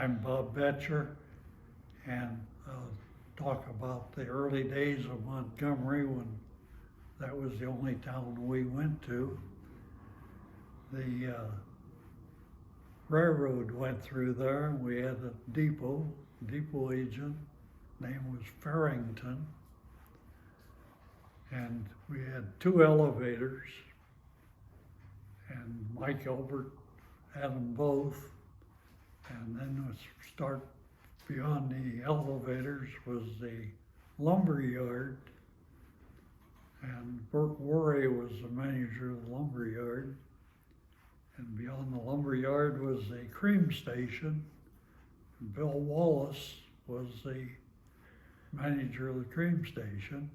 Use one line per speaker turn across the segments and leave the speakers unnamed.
I'm Bob Boettcher, and I'll talk about the early days of Montgomery when that was the only town we went to. The railroad went through there, and we had a depot agent, name was Farrington, and we had 2 elevators, and Mike Elbert had them both. And then start beyond the elevators was the lumber yard, and Bert Worre was the manager of the lumber yard. And beyond the lumber yard was the cream station, and Bill Wallace was the manager of the cream station.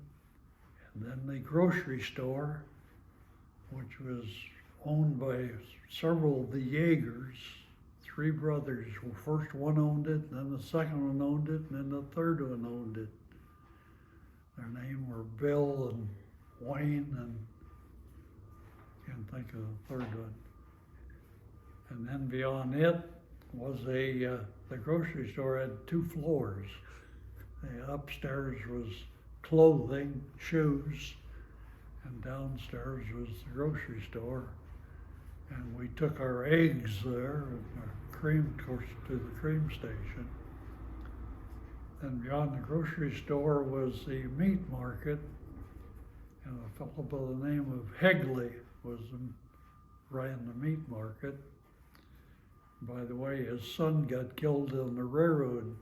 And then the grocery store, which was owned by several of the Yeagers. 3 brothers. First one owned it, then the second one owned it, and then the third one owned it. Their names were Bill and Wayne, and can't think of the third one. And then beyond it was the grocery store had 2 floors. The upstairs was clothing, shoes, and downstairs was the grocery store. And we took our eggs there, our cream, of course, to the cream station. And beyond the grocery store was the meat market, and a fellow by the name of Hegley ran the meat market. By the way, his son got killed on the railroad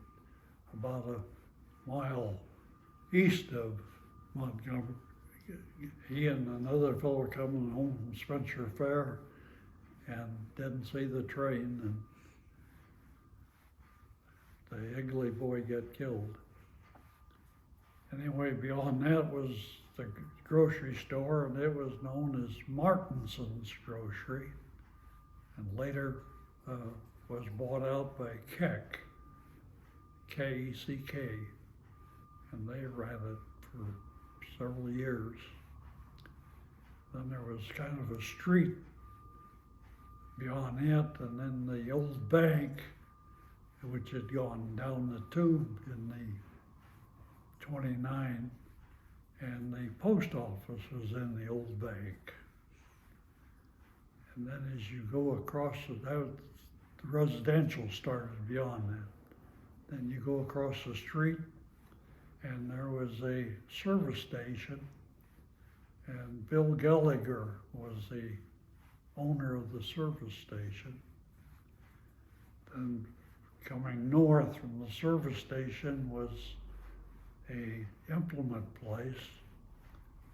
about a mile east of Montgomery. He and another fellow were coming home from Spencer Fair and didn't see the train, and the Higley boy got killed. Anyway, beyond that was the grocery store, and it was known as Martinson's Grocery, and later was bought out by Keck, K-E-C-K, and they ran it for several years. Then there was kind of a street beyond it, and then the old bank, which had gone down the tube in the 29, and the post office was in the old bank. And then as you go across the residential started beyond that. Then you go across the street, and there was a service station, and Bill Gallagher was the owner of the service station. Then coming north from the service station was a implement place,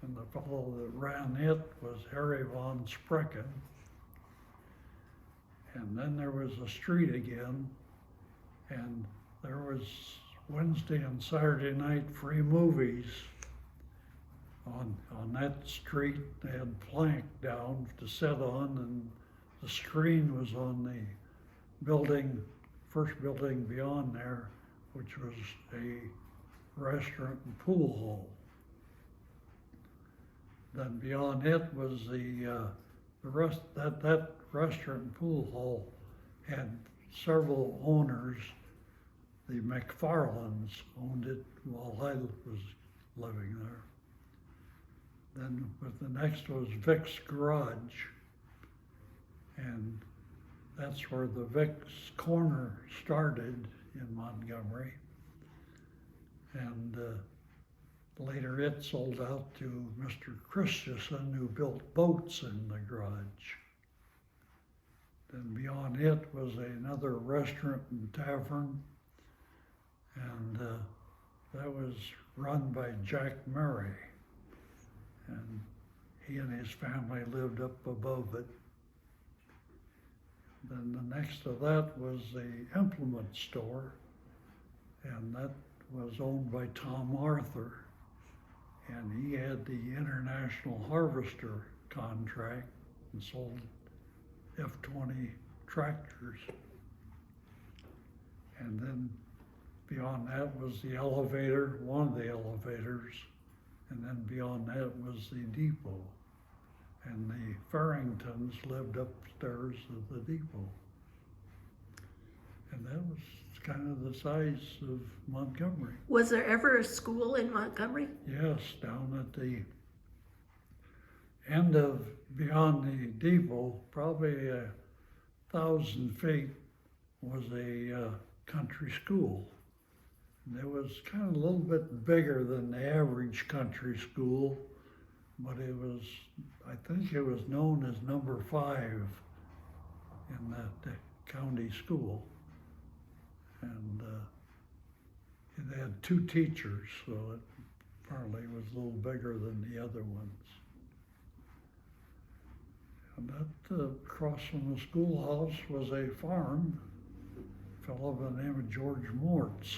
and the fellow that ran it was Harry von Sprecken. And then there was a street again, and there was Wednesday and Saturday night free movies on that street. They had plank down to sit on, and the screen was on the building, first building beyond there, which was a restaurant and pool hall. Then beyond it was the rest that restaurant and pool hall had several owners. The McFarlands owned it while I was living there. Then the next was Vic's Garage, and that's where the Vic's Corner started in Montgomery. And later it sold out to Mr. Christensen, who built boats in the garage. Then beyond it was another restaurant and tavern, and that was run by Jack Murray. And he and his family lived up above it. Then the next to that was the implement store, and that was owned by Tom Arthur. And he had the International Harvester contract and sold F-20 tractors. And then beyond that was the elevator, one of the elevators, and then beyond that was the depot. And the Farringtons lived upstairs at the depot. And that was kind of the size of Montgomery.
Was there ever a school in Montgomery?
Yes, down at the end of, beyond the depot, probably 1,000 feet, was a country school. And it was kind of a little bit bigger than the average country school, but it was, I think it was known as number 5 in that county school. And it had 2 teachers, so it probably was a little bigger than the other ones. And that across from the schoolhouse was a farm. A fellow by the name of George Mortz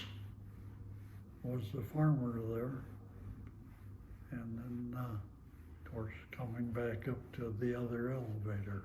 was the farmer there. And then, of course, coming back up to the other elevator.